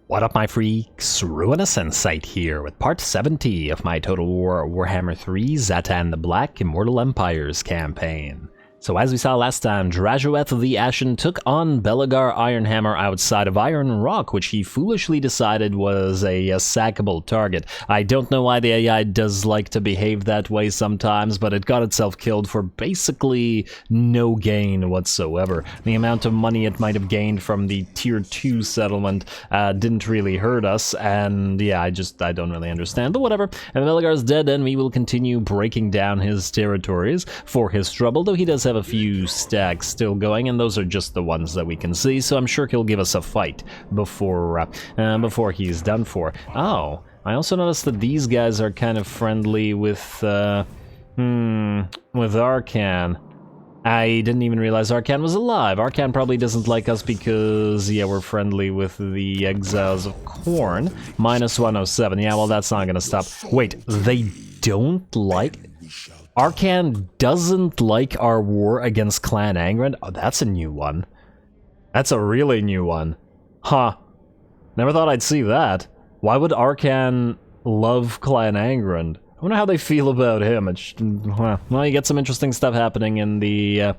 What up, my freaks? RuinousInsight here with part 70 of my Total Warhammer 3 Zhatan the Black Immortal Empires campaign. So as we saw last time, Drajoeth the Ashen took on Belegar Ironhammer outside of Iron Rock, which he foolishly decided was a sackable target. I don't know why the AI does like to behave that way sometimes, but it got itself killed for basically no gain whatsoever. The amount of money it might have gained from the Tier 2 settlement didn't really hurt us, and yeah, I don't really understand, but whatever. And Belegar's dead, and we will continue breaking down his territories for his trouble, though he does have a few stacks still going, and those are just the ones that we can see, so I'm sure he'll give us a fight before he's done for. Oh, I also noticed that these guys are kind of friendly with Arcan. I didn't even realize Arcan was alive. Arcan probably doesn't like us because, yeah, we're friendly with the Exiles of Khorne. Minus 107. Yeah, well, that's not gonna stop. Wait, they don't like... Arcan doesn't like our war against Clan Angrand? Oh, that's a new one. That's a really new one. Huh. Never thought I'd see that. Why would Arcan love Clan Angrand? I wonder how they feel about him. Well, you get some interesting stuff happening in the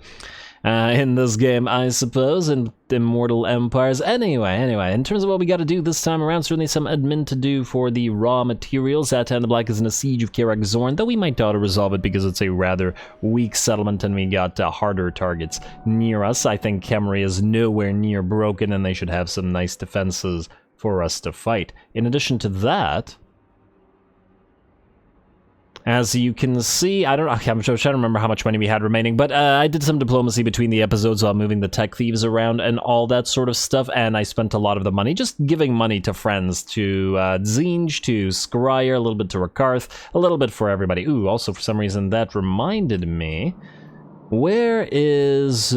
in this game, I suppose, in Immortal Empires. Anyway, in terms of what we gotta do this time around, certainly some admin to do for the raw materials. Zhatan the Black is in a siege of Karak Zorn, though we might auto-resolve it because it's a rather weak settlement and we got harder targets near us. I think Khemri is nowhere near broken and they should have some nice defenses for us to fight. In addition to that, as you can see, I'm trying to remember how much money we had remaining, but I did some diplomacy between the episodes while moving the tech thieves around and all that sort of stuff, and I spent a lot of the money just giving money to friends, to Tzeentch, to Scryer, a little bit to Rakarth, a little bit for everybody. Ooh, also for some reason that reminded me, where is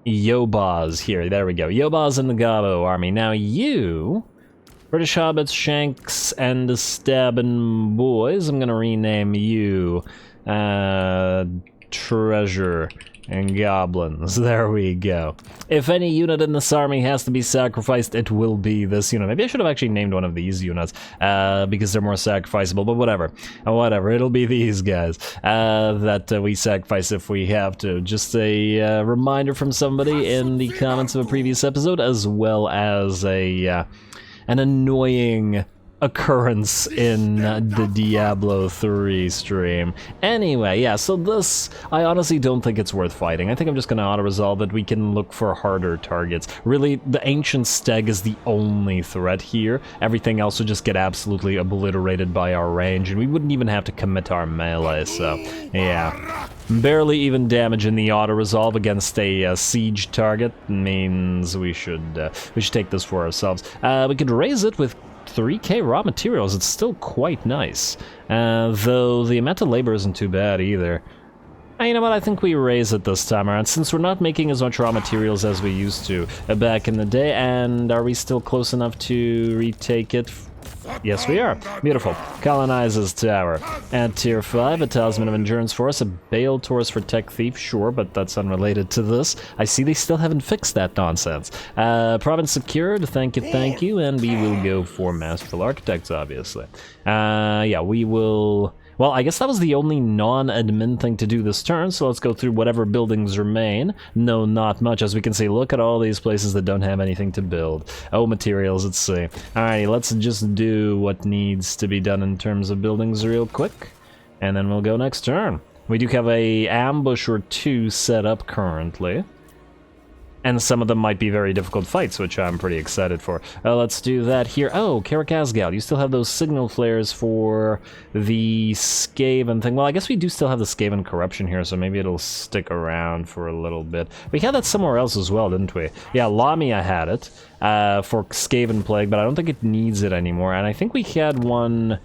Yobaz? Here, there we go. Yobaz in the Gabo army. Now you... British Hobbits, Shanks, and the Stabbin' Boys. I'm gonna rename you Treasure and Goblins. There we go. If any unit in this army has to be sacrificed, it will be this unit. Maybe I should have actually named one of these units because they're more sacrificable, but whatever. Whatever, it'll be these guys that we sacrifice if we have to. Just a reminder from somebody in the comments of a previous episode, as well as an annoying occurrence in the Diablo 3 stream. Anyway, yeah, so this, I honestly don't think it's worth fighting. I think I'm just going to auto-resolve it. We can look for harder targets. Really, the Ancient Stag is the only threat here. Everything else would just get absolutely obliterated by our range, and we wouldn't even have to commit our melee, so, yeah. Barely even damage in the auto-resolve against a siege target means we should take this for ourselves. We could raise it with 3k raw materials. It's still quite nice, though the amount of labor isn't too bad either. You know what, I think we raise it this time around, since we're not making as much raw materials as we used to back in the day. And are we still close enough to retake it? Yes, we are. Beautiful. Colonizes tower. At tier 5, a talisman of endurance for us, a bale Taurus for tech thief, sure, but that's unrelated to this. I see they still haven't fixed that nonsense. Province secured, thank you, and we will go for masterful architects, obviously. Yeah, we will... Well, I guess that was the only non-admin thing to do this turn, so let's go through whatever buildings remain. No, not much. As we can see, look at all these places that don't have anything to build. Oh, materials, let's see. Alrighty, let's just do what needs to be done in terms of buildings real quick, and then we'll go next turn. We do have a ambush or two set up currently, and some of them might be very difficult fights, which I'm pretty excited for. Let's do that here. Oh, Karak Asgal, you still have those signal flares for the Skaven thing. Well, I guess we do still have the Skaven corruption here, so maybe it'll stick around for a little bit. We had that somewhere else as well, didn't we? Yeah, Lamia had it for Skaven Plague, but I don't think it needs it anymore. And I think we had one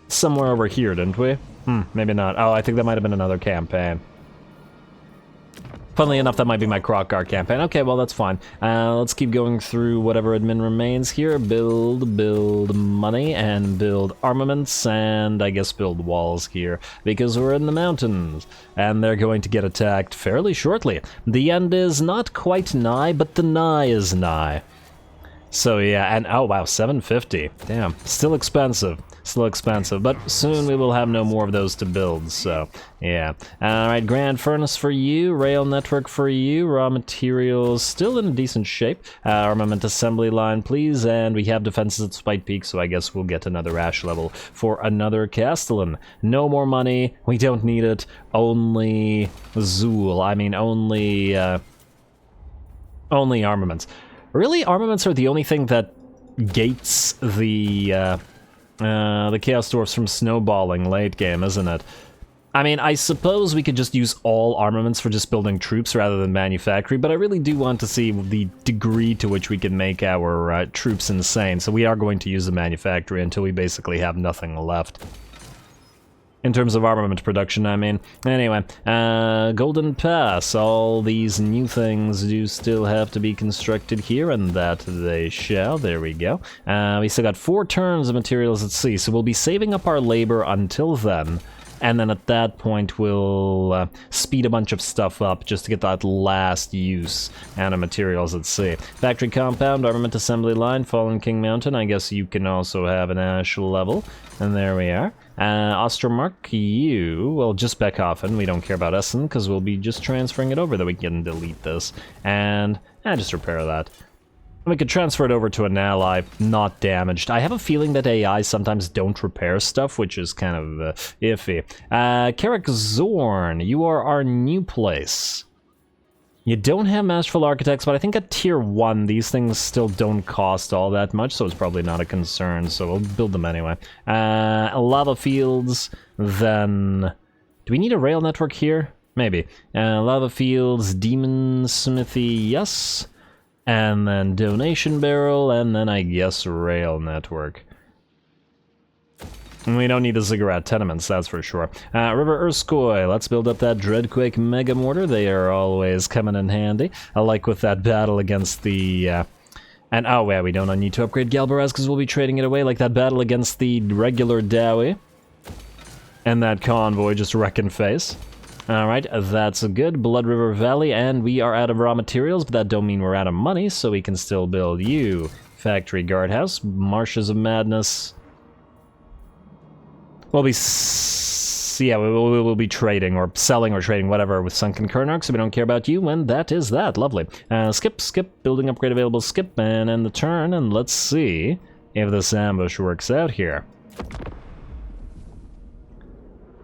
somewhere over here, didn't we? Maybe not. Oh, I think that might have been another campaign. Funnily enough, that might be my Krokgar campaign. Okay, well, that's fine. Let's keep going through whatever admin remains here. Build money, and build armaments, and I guess build walls here, because we're in the mountains, and they're going to get attacked fairly shortly. The end is not quite nigh, but the nigh is nigh. So yeah, and oh wow, 750. Damn, still expensive. Still expensive, but soon we will have no more of those to build, so yeah. Alright, Grand Furnace for you, Rail Network for you, raw materials still in decent shape. Armament assembly line, please, and we have defenses at Spite Peak, so I guess we'll get another Ash level for another Castellan. No more money, we don't need it, only Zool, I mean only armaments. Really, armaments are the only thing that gates the Chaos Dwarfs from snowballing late game, isn't it? I mean, I suppose we could just use all armaments for just building troops rather than manufactory, but I really do want to see the degree to which we can make our troops insane, so we are going to use the manufactory until we basically have nothing left. In terms of armament production, I mean. Anyway, Golden Pass. All these new things do still have to be constructed here, and that they shall. There we go. We still got 4 turns of materials at sea, so we'll be saving up our labor until then. And then at that point, we'll speed a bunch of stuff up just to get that last use out of materials at sea. Factory compound, armament assembly line, Fallen King Mountain. I guess you can also have an Ash level. And there we are. Ostermark, you, well, just Beckhofen. We don't care about Essen because we'll be just transferring it over, that we can delete this. And just repair that. We could transfer it over to an ally, not damaged. I have a feeling that AI sometimes don't repair stuff, which is kind of iffy. Karak Zorn, you are our new place. You don't have Masterful Architects, but I think at tier 1, these things still don't cost all that much, so it's probably not a concern, so we'll build them anyway. Lava Fields, then... Do we need a rail network here? Maybe. Lava Fields, Demon Smithy, yes. And then Donation Barrel, and then I guess Rail Network. We don't need a Ziggurat Tenements, that's for sure. River Urskoy, let's build up that Dreadquake Mega Mortar. They are always coming in handy. I like with that battle against the... and oh yeah, we don't need to upgrade Galbaraz because we'll be trading it away, like that battle against the regular Dowie. And that convoy just wrecking face. Alright, that's a good. Blood River Valley, and we are out of raw materials, but that don't mean we're out of money, so we can still build you. Factory Guardhouse, Marshes of Madness. We'll be... yeah, we'll be trading, or selling or trading, whatever, with Sunken Kernark, so we don't care about you, and that is that. Lovely. Skip, building upgrade available, skip, and end the turn, and let's see if this ambush works out here.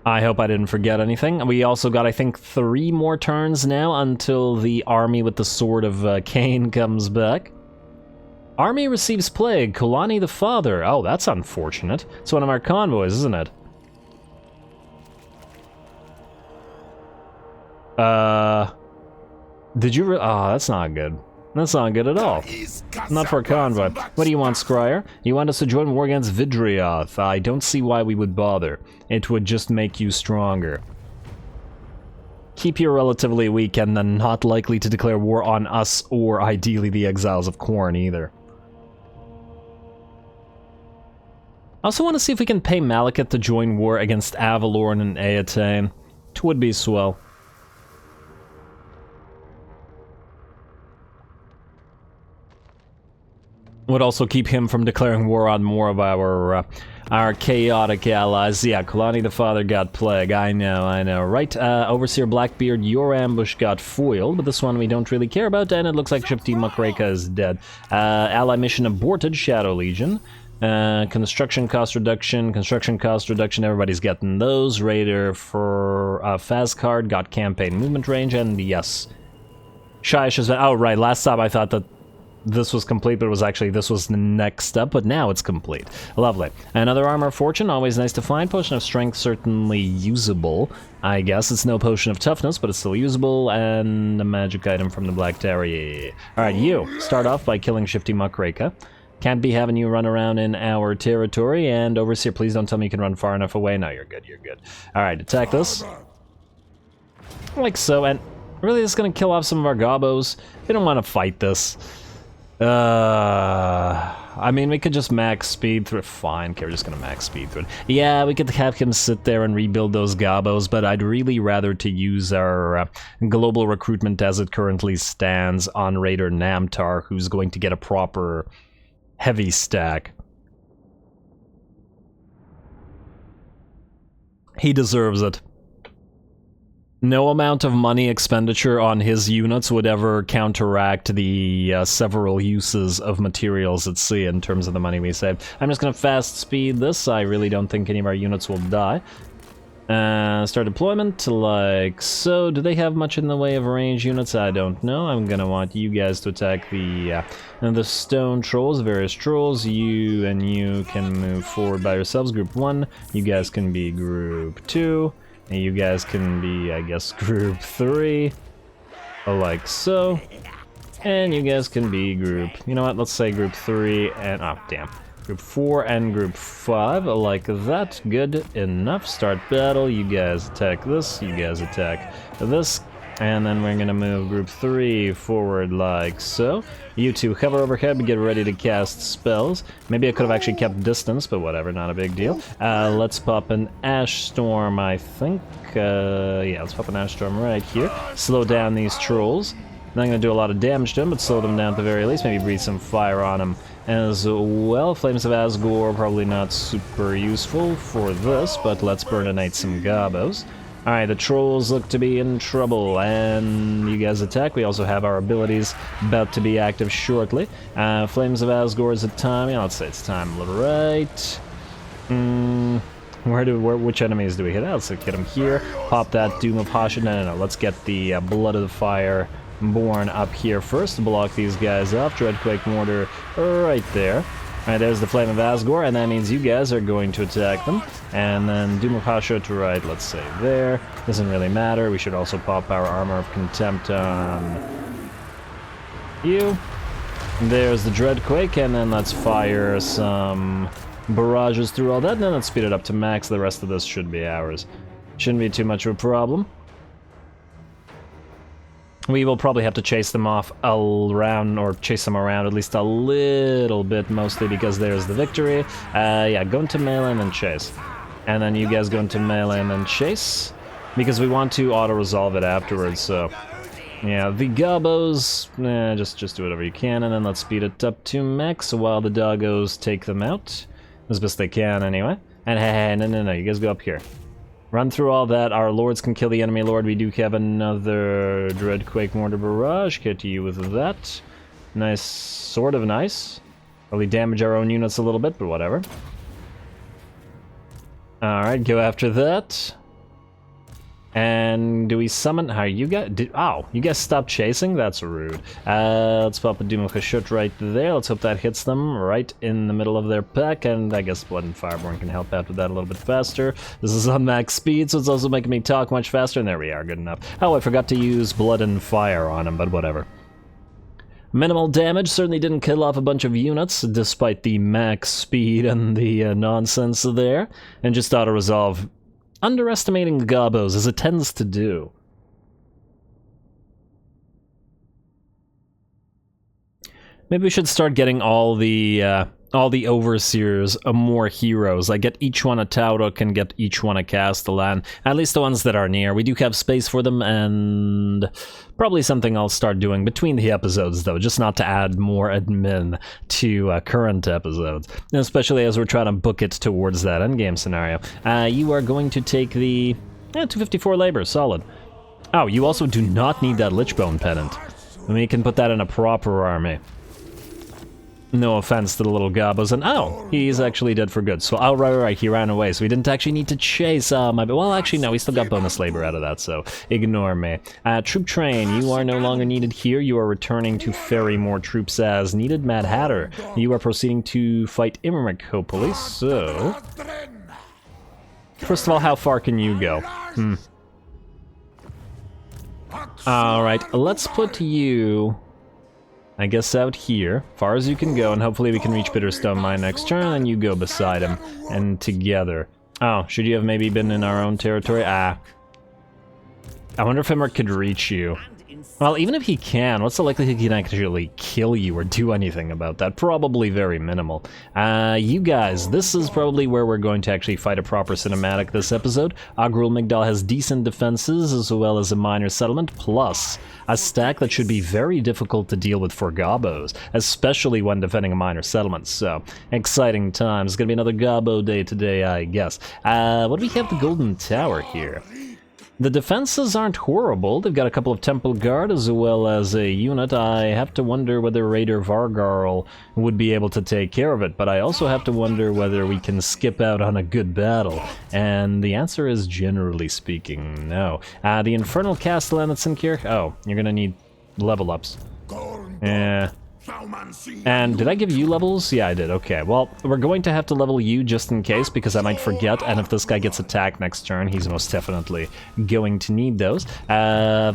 I hope I didn't forget anything. We also got, I think, 3 more turns now until the army with the Sword of Cain comes back. Army receives plague. Kulani the Father. Oh, that's unfortunate. It's one of our convoys, isn't it? Did you oh, that's not good. That's not good at all. Not for a convoy. What do you want, Scryer? You want us to join war against Vidrioth? I don't see why we would bother. It would just make you stronger. Keep you relatively weak and then not likely to declare war on us or ideally the Exiles of Khorne either. I also want to see if we can pay Malekith to join war against Avalorn and Eataine. It would be swell. Would also keep him from declaring war on more of our chaotic allies. Yeah, Kulani the Father got plague. I know. Right, Overseer Blackbeard, your ambush got foiled, but this one we don't really care about, and it looks like Shifty Muckraker is dead. Ally mission aborted, Shadow Legion. Construction cost reduction, everybody's getting those. Raider for Fazcard got campaign movement range, and yes. Shyish has been, oh right, last time I thought that this was complete, but it was actually, this was the next step, but now it's complete. Lovely. Another Armor of Fortune, always nice to find. Potion of Strength, certainly usable, I guess. It's no Potion of Toughness, but it's still usable, and a magic item from the Black Tower, yeah. Alright, you, start off by killing Shifty Muckraker. Can't be having you run around in our territory, and Overseer, please don't tell me you can run far enough away. No, you're good, you're good. Alright, attack this. Like so, and really this is gonna kill off some of our gobos. We don't want to fight this. I mean, we could just max speed through it. Fine, okay, we're just gonna max speed through it. Yeah, we could have him sit there and rebuild those gobos, but I'd really rather to use our global recruitment as it currently stands on Raider Namtar, who's going to get a proper heavy stack. He deserves it. No amount of money expenditure on his units would ever counteract the several uses of materials at sea in terms of the money we save. I'm just gonna fast speed this. I really don't think any of our units will die. Start deployment, like so. Do they have much in the way of range units? I don't know. I'm gonna want you guys to attack the stone trolls, various trolls. You and you can move forward by yourselves. Group 1. You guys can be Group 2. And you guys can be, I guess, Group 3. Like so. And you guys can be Group... You know what? Let's say Group 3 and... Oh, damn. Group 4 and Group 5, like that. Good enough. Start battle. You guys attack this. You guys attack this. And then we're gonna move Group 3 forward like so. You two hover overhead, get ready to cast spells. Maybe I could have actually kept distance, but whatever, not a big deal. Let's pop an Ash Storm, I think. Yeah, let's pop an Ash Storm right here. Slow down these trolls. Not gonna do a lot of damage to them, but slow them down at the very least. Maybe breathe some fire on them as well. Flames of Asgore, probably not super useful for this, but let's burninate some gobos. Alright, the trolls look to be in trouble, and you guys attack. We also have our abilities about to be active shortly. Flames of Asgore is it time? Yeah, let's say it's time. Right. Which enemies do we hit? Let's hit them here. Pop that Doom of Hasha. No. Let's get the Blood of the Fire Born up here first to block these guys off. Dreadquake Mortar right there. Alright, there's the Flame of Asgore, and that means you guys are going to attack them. And then Doom of Hasha to right, let's say there. Doesn't really matter. We should also pop our Armor of Contempt on you. There's the Dreadquake, and then let's fire some barrages through all that, and then let's speed it up to max. The rest of this should be ours. Shouldn't be too much of a problem. We will probably have to chase them off around, or chase them around at least a little bit, mostly because there's the victory. Yeah, go into melee and then chase. And then you guys go into melee and then chase, because we want to auto-resolve it afterwards, so... Yeah, the gobos, just do whatever you can, and then let's speed it up to max while the doggos take them out. As best they can, anyway. And hey, no, you guys go up here. Run through all that. Our lords can kill the enemy lord. We do have another Dreadquake Mortar Barrage. Hit you with that. Nice, sort of nice. Probably damage our own units a little bit, but whatever. Alright, go after that. And do we summon? How you guys? Oh, you guys stopped chasing? That's rude. Let's pop a Doom of Hashut right there. Let's hope that hits them right in the middle of their pack. And I guess Blood and Fireborn can help out with that a little bit faster. This is on max speed, so it's also making me talk much faster. And there we are, good enough. Oh, I forgot to use Blood and Fire on him, but whatever. Minimal damage, certainly didn't kill off a bunch of units, despite the max speed and the nonsense there. And just auto-resolve. Underestimating the gobos, as it tends to do. Maybe we should start getting all the overseers more heroes. Like, get each one a Taurok and get each one a Castellan. At least the ones that are near. We do have space for them, and probably something I'll start doing between the episodes, though, just not to add more admin to current episodes. Especially as we're trying to book it towards that endgame scenario. You are going to take the 254 labor, solid. Oh, you also do not need that Lichbone Pennant. We can put that in a proper army. No offense to the little gobos, and oh, he's actually dead for good. So, oh, right, he ran away, so we didn't actually need to chase, well, actually, no, we still got bonus labor out of that, so ignore me. Troop train, you are no longer needed here. You are returning to ferry more troops as needed. Mad Hatter, you are proceeding to fight Imric, hopefully, so... First of all, how far can you go? Alright, let's put you... I guess out here, far as you can go, and hopefully we can reach Bitterstone Mine next turn, and you go beside him, and together. Oh, should you have maybe been in our own territory? I wonder if Imric could reach you. Well, even if he can, what's the likelihood he can actually kill you or do anything about that? Probably very minimal. You guys, this is probably where we're going to actually fight a proper cinematic this episode. Agrul Migdal has decent defenses as well as a minor settlement, plus a stack that should be very difficult to deal with for Gobos, especially when defending a minor settlement. So, exciting times. It's gonna be another Gobbo day today, I guess. What do we have? The Golden Tower here. The defenses aren't horrible. They've got a couple of Temple Guard as well as a unit. I have to wonder whether Raider Vargarl would be able to take care of it, but I also have to wonder whether we can skip out on a good battle. And the answer is, generally speaking, no. The Infernal Castellan that's in here? Oh, you're gonna need level ups. Yeah. And did I give you levels? Yeah, I did. Okay, well, we're going to have to level you just in case, because I might forget, and if this guy gets attacked next turn, he's most definitely going to need those.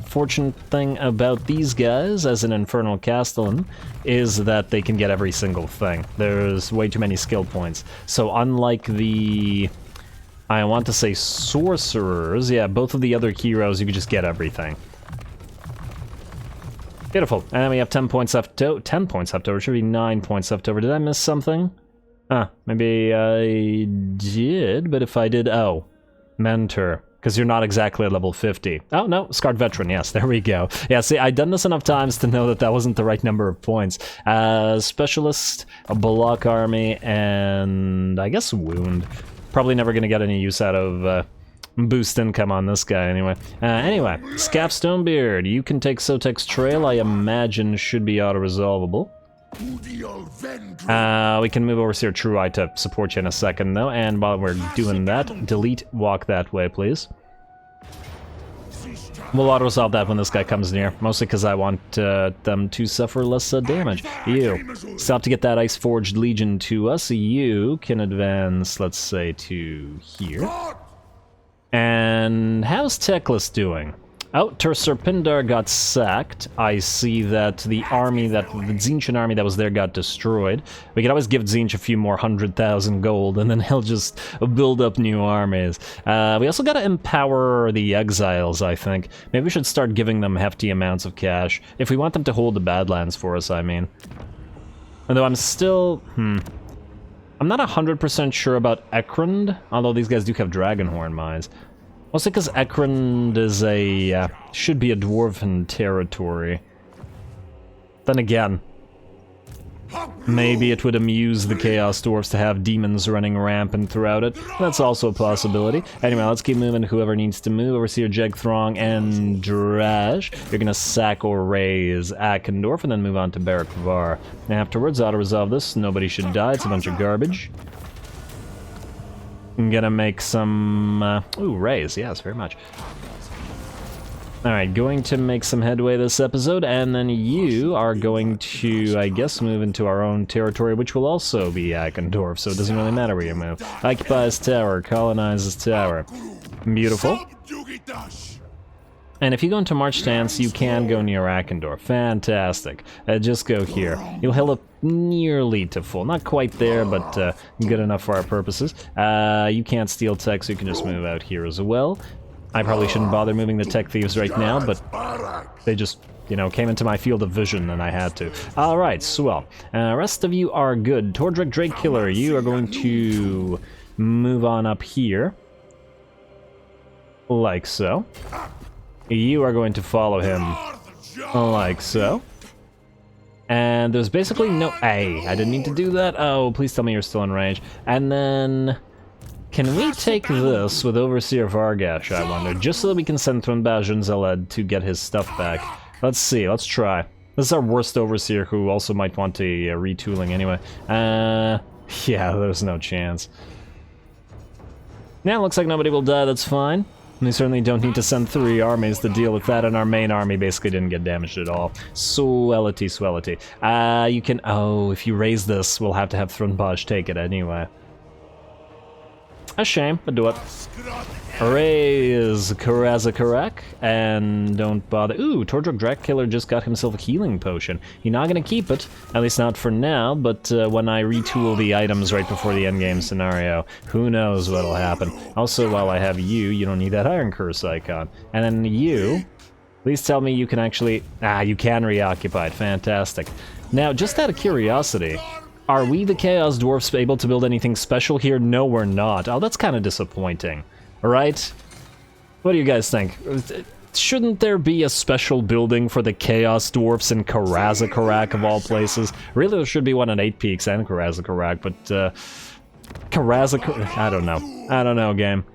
Fortunate thing about these guys, as an Infernal Castellan, is that they can get every single thing. There's way too many skill points. So unlike the... I want to say sorcerers, yeah, both of the other heroes, you can just get everything. Beautiful. And then we have 10 points left over. 10 points left over. Should be 9 points left over. Did I miss something? Maybe I did, but if I did... Oh. Mentor. Because you're not exactly at level 50. Oh, no. Scarred Veteran. Yes, there we go. Yeah, see, I've done this enough times to know that that wasn't the right number of points. Specialist, a Block Army, and I guess Wound. Probably never going to get any use out of... boost income on this guy anyway. Anyway, Scaff Stonebeard, you can take Sotek's Trail. I imagine should be auto-resolvable. We can move over to True Eye to support you in a second though, and while we're doing that, delete walk that way, please. We'll auto-resolve that when this guy comes near, mostly because I want them to suffer less damage. You, stop to get that Ice-Forged Legion to us. You can advance, let's say, to here. And how's Teclis doing? Oh, Serpindar got sacked. I see that the army, the Tzeentch army that was there got destroyed. We could always give Tzeentch a few more 100,000 gold, and then he'll just build up new armies. We also gotta empower the exiles, I think. Maybe we should start giving them hefty amounts of cash. If we want them to hold the Badlands for us, I mean. Although I'm still... I'm not 100% sure about Ekrund, although these guys do have Dragonhorn mines. Mostly because Ekrund is a... should be a dwarven territory. Then again, maybe it would amuse the Chaos Dwarfs to have demons running rampant throughout it. That's also a possibility. Anyway, let's keep moving. Whoever needs to move. Overseer Jegthrong and Drash. You're gonna sack or raise Akendorf and then move on to Barak Var. Afterwards, auto-resolve this. Nobody should die. It's a bunch of garbage. I'm gonna make some... ooh, raise. Yes, very much. Alright, going to make some headway this episode, and then you are going to, I guess, move into our own territory, which will also be Akendorf, so it doesn't really matter where you move. Occupies tower, colonizes tower. Beautiful. And if you go into March stance, you can go near Akendorf. Fantastic. Just go here. You'll heal up nearly to full. Not quite there, but good enough for our purposes. You can't steal tech, so you can just move out here as well. I probably shouldn't bother moving the tech thieves right now, but they just, you know, came into my field of vision and I had to. Alright, swell. Rest of you are good. Tordric Drakekiller, you are going to move on up here. Like so. You are going to follow him. Like so. And there's basically no... Hey, I didn't mean to do that. Oh, please tell me you're still in range. And then... Can we take this with Overseer Vargash, I wonder, just so that we can send Thunbajun Zeled to get his stuff back? Let's see, let's try. This is our worst Overseer, who also might want a retooling anyway. Yeah, there's no chance. Yeah, looks like nobody will die, that's fine. We certainly don't need to send 3 armies to deal with that, and our main army basically didn't get damaged at all. Swellity, swellity. You can... Oh, if you raise this, we'll have to have Thrunbaj take it anyway. A shame, but do it. Raise Karak, and don't bother. Ooh, Tordric Drakekiller just got himself a healing potion. He's not gonna keep it, at least not for now, but when I retool the items right before the endgame scenario, who knows what'll happen. Also, while I have you, you don't need that Iron Curse icon. And then you... Please tell me you can actually... Ah, you can reoccupy it. Fantastic. Now, just out of curiosity, are we, the Chaos Dwarfs, able to build anything special here? No, we're not. Oh, that's kind of disappointing. Alright? What do you guys think? Shouldn't there be a special building for the Chaos Dwarfs in Karak of all places? Really, there should be one at 8 Peaks and Karak, but I don't know. I don't know, game.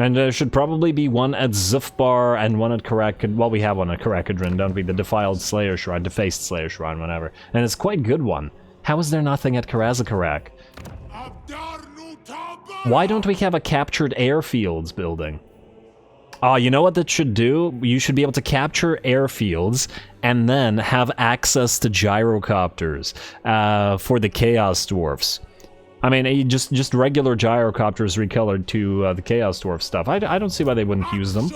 And there should probably be one at Zufbar and one at Karak. Well, we have one at Karakadrin, don't we? The Defiled Slayer Shrine, Defaced Slayer Shrine, whatever. And it's quite a good one. How is there nothing at Karak? Why don't we have a captured airfields building? Oh, you know what that should do? You should be able to capture airfields and then have access to gyrocopters for the Chaos Dwarfs. I mean, just regular gyrocopters recolored to the Chaos Dwarf stuff. I don't see why they wouldn't use them.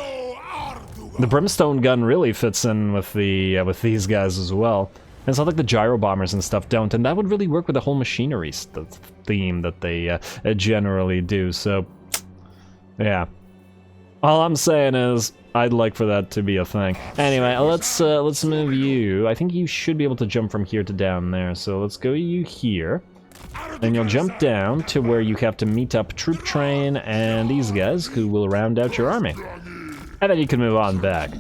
The Brimstone gun really fits in with the with these guys as well. And it's not like the gyro bombers and stuff don't, and that would really work with the whole machinery theme that they generally do. So, yeah. All I'm saying is, I'd like for that to be a thing. Anyway, let's move you. I think you should be able to jump from here to down there. So let's go you here. Then you'll jump down to where you have to meet up Troop Train and these guys who will round out your army. And then you can move on back.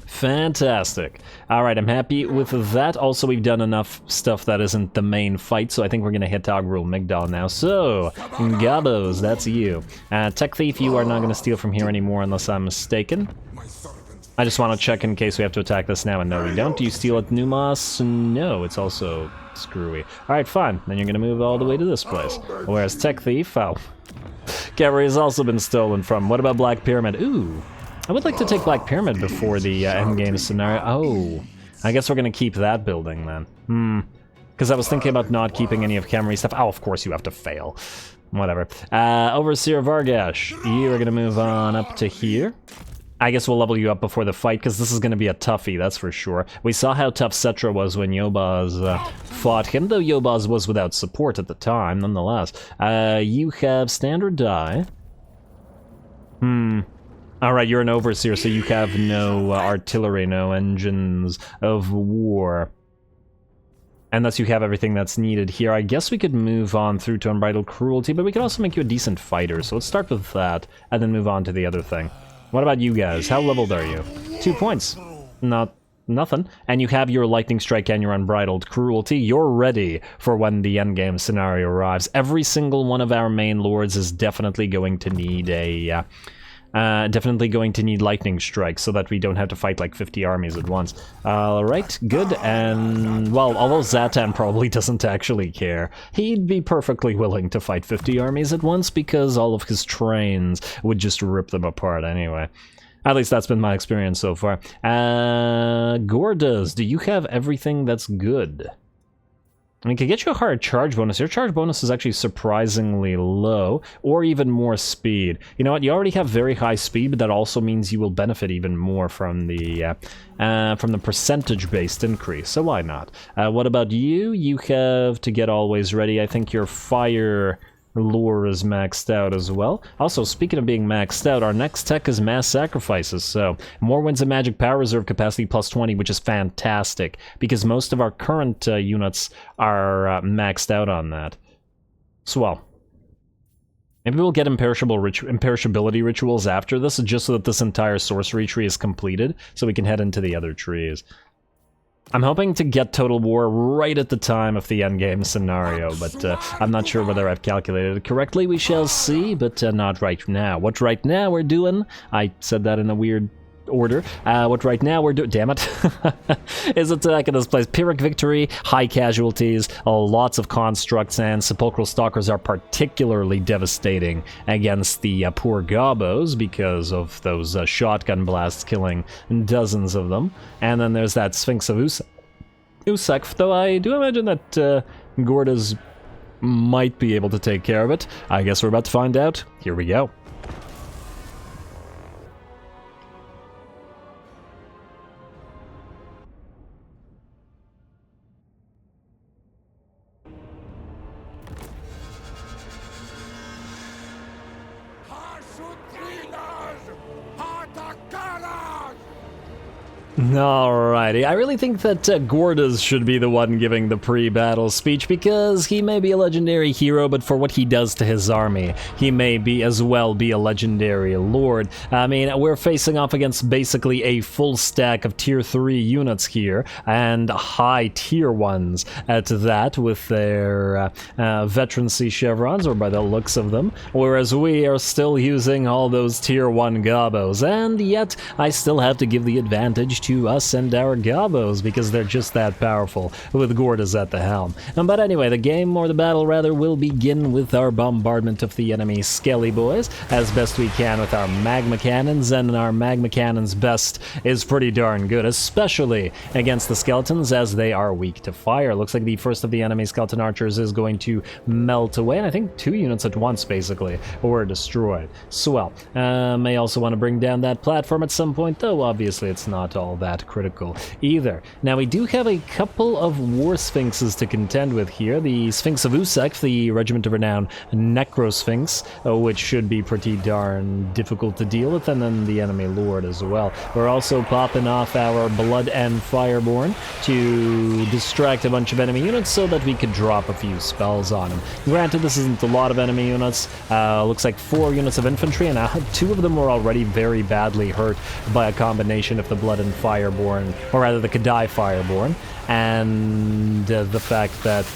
Fantastic. Alright, I'm happy with that. Also, we've done enough stuff that isn't the main fight, so I think we're gonna hit Togrul Migdal now. So, GORDUZ, that's you. Tech Thief, you are not gonna steal from here anymore unless I'm mistaken. I just want to check in case we have to attack this now, and no, we don't. Do you steal at Numas? No, it's also screwy. Alright, fine. Then you're gonna move all the way to this place. Whereas Tech Thief, oh. Cavalry has also been stolen from. What about Black Pyramid? Ooh. I would like to take Black Pyramid before the endgame scenario. Oh. I guess we're gonna keep that building then. Because I was thinking about not keeping any of Cavalry stuff. Oh, of course you have to fail. Whatever. Overseer Vargash, you are gonna move on up to here. I guess we'll level you up before the fight, because this is going to be a toughie, that's for sure. We saw how tough Cetra was when Yobaz fought him, though Yobaz was without support at the time, nonetheless. You have standard die. Alright, you're an Overseer, so you have no artillery, no engines of war. Unless you have everything that's needed here. I guess we could move on through to Unbridled Cruelty, but we could also make you a decent fighter, so let's start with that, and then move on to the other thing. What about you guys? How leveled are you? 2 points. Nothing. And you have your Lightning Strike and your Unbridled Cruelty. You're ready for when the endgame scenario arrives. Every single one of our main lords is definitely going to need a... Lightning Strike so that we don't have to fight like 50 armies at once. Alright, good, and, well, although Zhatan probably doesn't actually care, he'd be perfectly willing to fight 50 armies at once because all of his trains would just rip them apart anyway. At least that's been my experience so far. GORDUZ, do you have everything that's good? I mean, could get you a higher charge bonus. Your charge bonus is actually surprisingly low, or even more speed. You know what? You already have very high speed, but that also means you will benefit even more from the percentage-based increase. So why not? What about you? You have to get always ready. I think your fire lore is maxed out as well. Also, speaking of being maxed out, our next tech is Mass Sacrifices, so more Winds of Magic Power Reserve capacity plus 20, which is fantastic, because most of our current units are maxed out on that. So, well, maybe we'll get imperishability rituals after this, just so that this entire sorcery tree is completed, so we can head into the other trees. I'm hoping to get Total War right at the time of the endgame scenario, but I'm not sure whether I've calculated it correctly. We shall see, but not right now. What right now we're doing, I said that in a weird order, what right now we're doing, damn it, is attacking this place. Pyrrhic victory, high casualties, lots of constructs, and sepulchral stalkers are particularly devastating against the poor gobos because of those shotgun blasts killing dozens of them. And then there's that Sphinx of Usak, though I do imagine that GORDUZ might be able to take care of it. I guess we're about to find out. Here we go. Alrighty, I really think that GORDUZ should be the one giving the pre-battle speech, because he may be a legendary hero, but for what he does to his army, he may be as well be a legendary lord. I mean, we're facing off against basically a full stack of tier 3 units here, and high tier 1s at that, with their veterancy chevrons, or by the looks of them, whereas we are still using all those tier 1 gobos, and yet I still have to give the advantage to us and our gobos, because they're just that powerful with GORDUZ at the helm. But anyway, the game, or the battle rather, will begin with our bombardment of the enemy skelly boys as best we can with our magma cannons, and our magma cannons best is pretty darn good, especially against the skeletons, as they are weak to fire. Looks like the first of the enemy skeleton archers is going to melt away, and I think 2 units at once basically were destroyed. Swell. May also want to bring down that platform at some point, though obviously it's not all that critical either. Now, we do have a couple of war sphinxes to contend with here. The Sphinx of Usek, the Regiment of Renown Necrosphinx, which should be pretty darn difficult to deal with, and then the enemy lord as well. We're also popping off our Blood and Fireborn to distract a bunch of enemy units so that we could drop a few spells on them. Granted, this isn't a lot of enemy units. Looks like 4 units of infantry, and 2 of them were already very badly hurt by a combination of the Blood and Fireborn, or rather the Kadai Fireborn, and the fact that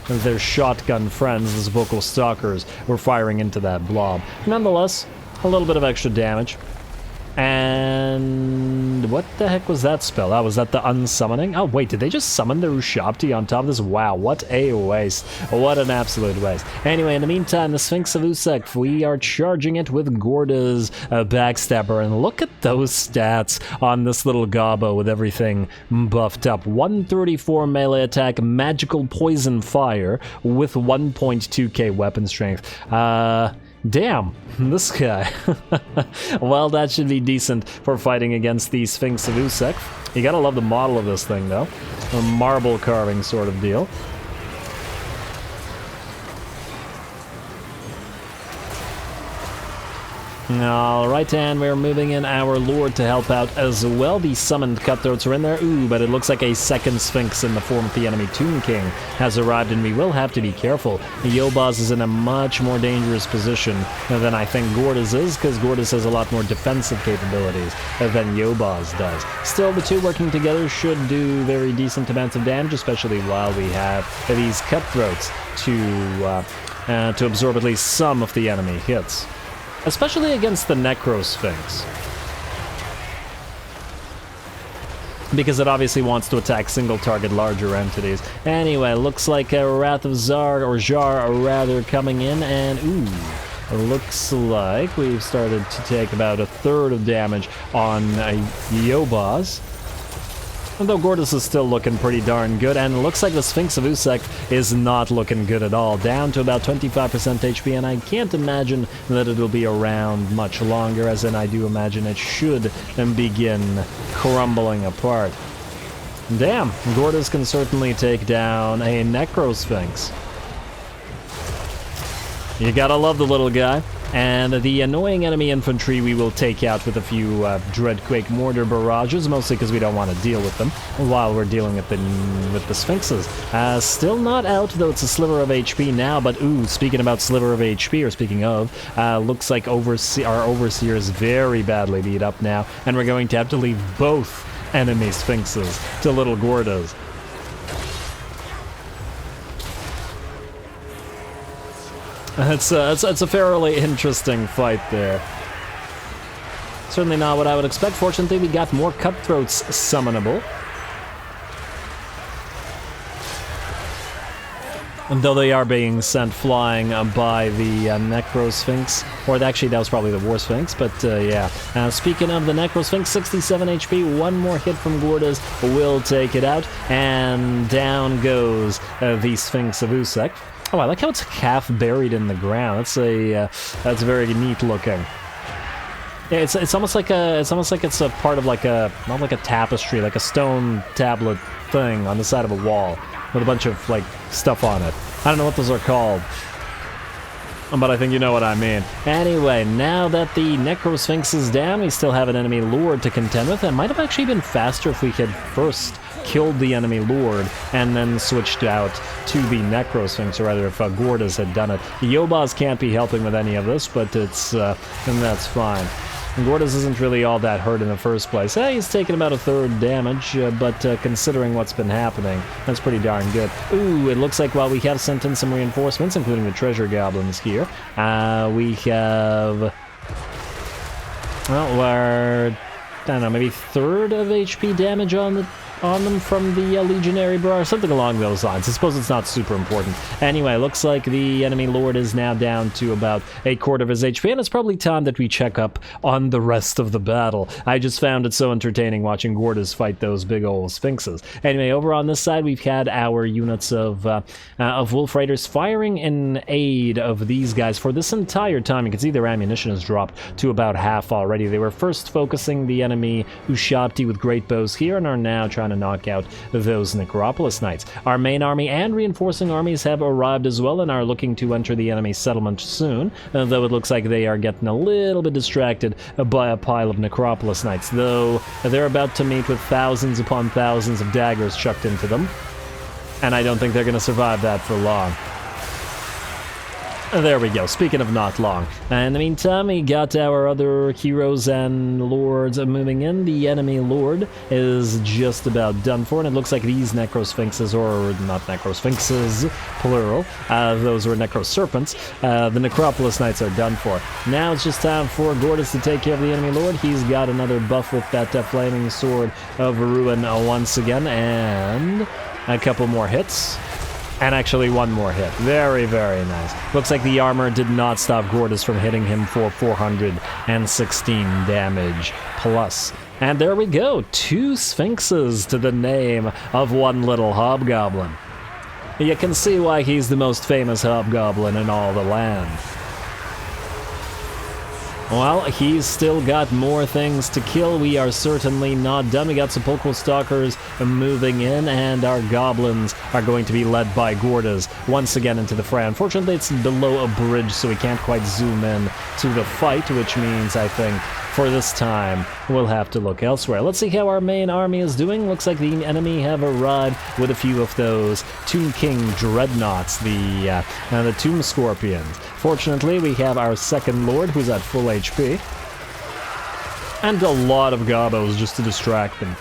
their shotgun friends, the vocal stalkers, were firing into that blob. Nonetheless, a little bit of extra damage. And what the heck was that spell? Was that the unsummoning? Oh wait, did they just summon the Ushabti on top of this? Wow, what a waste. What an absolute waste. Anyway, in the meantime, the Sphinx of Usek, we are charging it with GORDUZ Backstabber, and look at those stats on this little gobbo with everything buffed up. 134 melee attack, magical poison fire with 1.2k weapon strength. Damn, this guy. Well, that should be decent for fighting against the Sphinx of Usek. You gotta love the model of this thing, though. A marble carving sort of deal. Alright, and we're moving in our lord to help out as well. The summoned cutthroats are in there. Ooh, but it looks like a second Sphinx in the form of the enemy Tomb King has arrived, and we will have to be careful. Yobaz is in a much more dangerous position than I think GORDUZ is, because GORDUZ has a lot more defensive capabilities than Yobaz does. Still, the two working together should do very decent amounts of damage, especially while we have these cutthroats to absorb at least some of the enemy hits. Especially against the Necrosphinx, because it obviously wants to attack single-target larger entities. Anyway, looks like a Wrath of Zharr, or Zharr rather, coming in, and ooh, looks like we've started to take about a third of damage on Yobaz. Though GORDUZ is still looking pretty darn good, and it looks like the Sphinx of Usek is not looking good at all. Down to about 25% HP, and I can't imagine that it'll be around much longer, as in I do imagine it should begin crumbling apart. Damn, GORDUZ can certainly take down a Necrosphinx. You gotta love the little guy. And the annoying enemy infantry we will take out with a few Dreadquake mortar barrages, mostly because we don't want to deal with them while we're dealing with the Sphinxes. Still not out, though it's a sliver of HP now, but ooh, speaking about sliver of HP, or speaking of, looks like our Overseer is very badly beat up now, and we're going to have to leave both enemy Sphinxes to little GORDUZ. It's a fairly interesting fight there. Certainly not what I would expect. Fortunately, we got more cutthroats summonable. And though they are being sent flying by the Necrosphinx, or actually that was probably the War Sphinx, but yeah. Speaking of the Necrosphinx, 67 HP, one more hit from GORDUZ will take it out, and down goes the Sphinx of Usek. Oh, I like how it's half buried in the ground. That's very neat looking. Yeah, it's almost like it's a part of like not like a tapestry, like a stone tablet thing on the side of a wall with a bunch of like stuff on it. I don't know what those are called. but I think you know what I mean. Anyway, now that the Necrosphinx is down, we still have an enemy lord to contend with. It might have actually been faster if we had first killed the enemy lord and then switched out to the Necrosphinx, or rather if GORDUZ had done it. The Yobaz can't be helping with any of this, but it's and that's fine. And GORDUZ isn't really all that hurt in the first place. He's taken about a third damage, but considering what's been happening, that's pretty darn good. Ooh, it looks like while we have sent in some reinforcements, including the treasure goblins here, we have... well, we're... I don't know, maybe third of HP damage on them from the Legionary Brar, something along those lines. I suppose it's not super important. Anyway, looks like the enemy lord is now down to about a quarter of his HP, and it's probably time that we check up on the rest of the battle. I just found it so entertaining watching GORDUZ fight those big old sphinxes. Anyway, over on this side, we've had our units of Wolf Raiders firing in aid of these guys for this entire time. You can see their ammunition has dropped to about half already. They were first focusing the enemy Ushabti with great bows here, and are now trying to knock out those Necropolis Knights. Our main army and reinforcing armies have arrived as well and are looking to enter the enemy settlement soon, though it looks like they are getting a little bit distracted by a pile of Necropolis Knights, though they're about to meet with thousands upon thousands of daggers chucked into them, and I don't think they're going to survive that for long. There we go, speaking of not long. In the meantime, we got our other heroes and lords moving in. The enemy lord is just about done for, and it looks like these Necrosphinxes, or not Necrosphinxes, plural, those were Necroserpents, the Necropolis Knights are done for. Now it's just time for GORDUZ to take care of the enemy lord. He's got another buff with that flaming sword of ruin once again, and a couple more hits. And actually one more hit. Very, very nice. Looks like the armor did not stop GORDUZ from hitting him for 416 damage plus. And there we go. 2 Sphinxes to the name of one little hobgoblin. You can see why he's the most famous hobgoblin in all the land. Well, he's still got more things to kill. We are certainly not done. We got Sepulchral Stalkers moving in, and our goblins are going to be led by GORDUZ once again into the fray. Unfortunately, it's below a bridge, so we can't quite zoom in to the fight, which means, I think, for this time, we'll have to look elsewhere. Let's see how our main army is doing. Looks like the enemy have arrived with a few of those Tomb King Dreadnoughts, the Tomb Scorpions. Fortunately, we have our second lord, who's at full HP, and a lot of gobos just to distract them.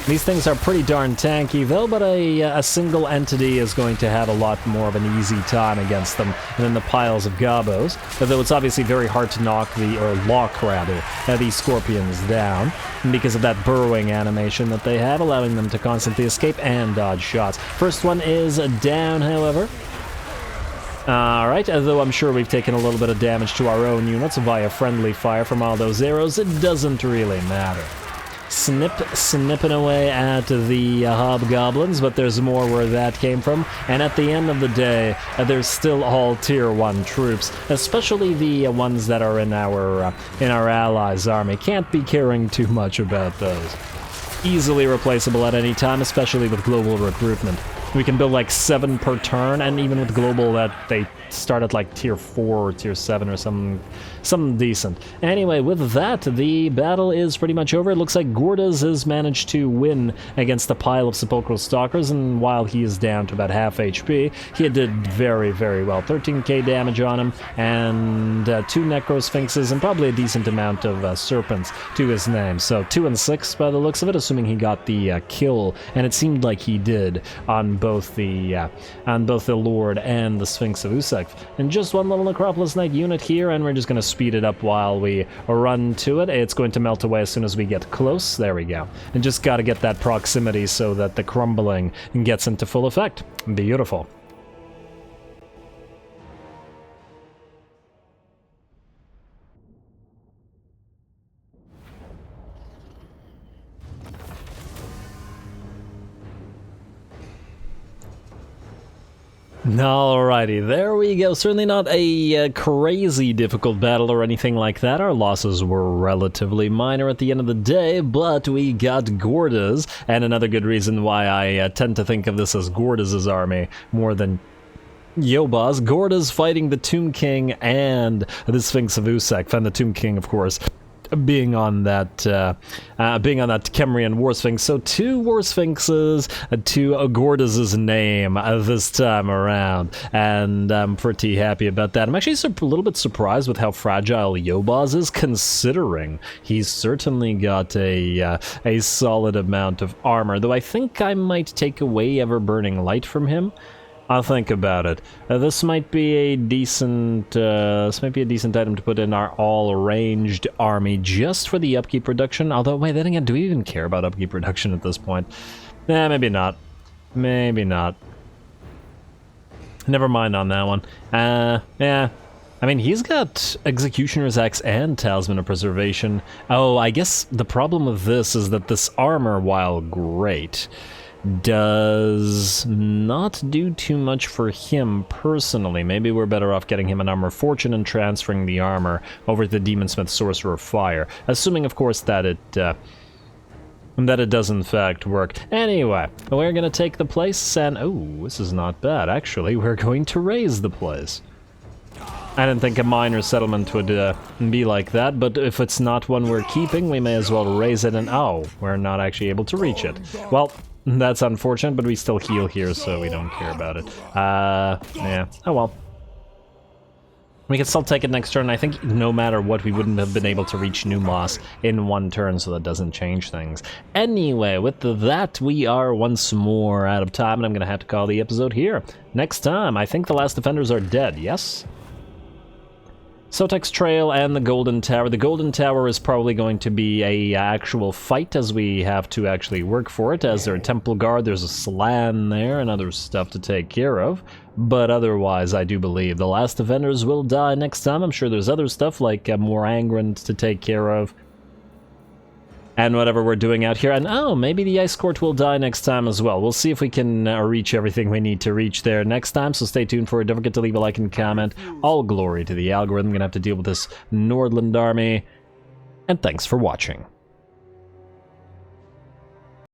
These things are pretty darn tanky, though, but a single entity is going to have a lot more of an easy time against them than the piles of gobos, although it's obviously very hard to lock these scorpions down because of that burrowing animation that they have, allowing them to constantly escape and dodge shots. First one is down, however. Alright, although I'm sure we've taken a little bit of damage to our own units via friendly fire from all those arrows, it doesn't really matter. Snipping away at the hobgoblins, but there's more where that came from, and at the end of the day, there's still all tier 1 troops, especially the ones that are in our allies' army. Can't be caring too much about those. Easily replaceable at any time, especially with global recruitment. We can build like 7 per turn, and even with global that they start at like tier 4 or tier 7 or something decent. Anyway, with that, the battle is pretty much over. It looks like GORDUZ has managed to win against a pile of Sepulchral Stalkers, and while he is down to about half HP, he did very, very well. 13k damage on him, and 2 Necrosphinxes, and probably a decent amount of Serpents to his name. So 2 and 6 by the looks of it, assuming he got the kill, and it seemed like he did on both the Lord and the Sphinx of Usek. And just one little Necropolis Knight unit here, and we're just going to speed it up while we run to it. It's going to melt away as soon as we get close. There we go. And just got to get that proximity so that the crumbling gets into full effect. Beautiful. Alrighty, there we go. Certainly not a crazy difficult battle or anything like that. Our losses were relatively minor at the end of the day, but we got GORDUZ, and another good reason why I tend to think of this as GORDUZ's army more than Yobaz, GORDUZ fighting the Tomb King and the Sphinx of Usek, and the Tomb King, of course, being on that Kemrian War Sphinx. So 2 War Sphinxes to GORDUZ's name this time around, and I'm pretty happy about that. I'm actually a little bit surprised with how fragile Yobaz is, considering he's certainly got a solid amount of armor, though I think I might take away Ever-Burning Light from him. I'll think about it. This might be a decent item to put in our all-arranged army just for the upkeep reduction. Although, wait, then again, do we even care about upkeep reduction at this point? Nah, maybe not. Maybe not. Never mind on that one. Yeah. I mean, he's got Executioner's Axe and Talisman of Preservation. Oh, I guess the problem with this is that this armor, while great, does not do too much for him personally. Maybe we're better off getting him an Armor Fortune and transferring the armor over to the Demonsmith Sorcerer of Fire, assuming, of course, that it does in fact work. Anyway, we're gonna take the place, and oh, this is not bad. Actually, we're going to raise the place. I didn't think a minor settlement would be like that, but if it's not one we're keeping, we may as well raise it, and oh, we're not actually able to reach it. Well, that's unfortunate, but we still heal here, so we don't care about it. Yeah. Oh well. We can still take it next turn. I think no matter what, we wouldn't have been able to reach Numas in 1 turn, so that doesn't change things. Anyway, with that, we are once more out of time, and I'm going to have to call the episode here. Next time, I think the last defenders are dead, yes? Sotek's Trail and the Golden Tower. The Golden Tower is probably going to be a actual fight, as we have to actually work for it, as there are Temple Guard, there's a Slan there, and other stuff to take care of. But otherwise, I do believe the last defenders will die next time. I'm sure there's other stuff like more Angrand to take care of, and whatever we're doing out here. And oh, maybe the Ice Court will die next time as well. We'll see if we can reach everything we need to reach there next time, so stay tuned for it. Don't forget to leave a like and comment. All glory to the algorithm. Gonna have to deal with this Nordland army, and thanks for watching.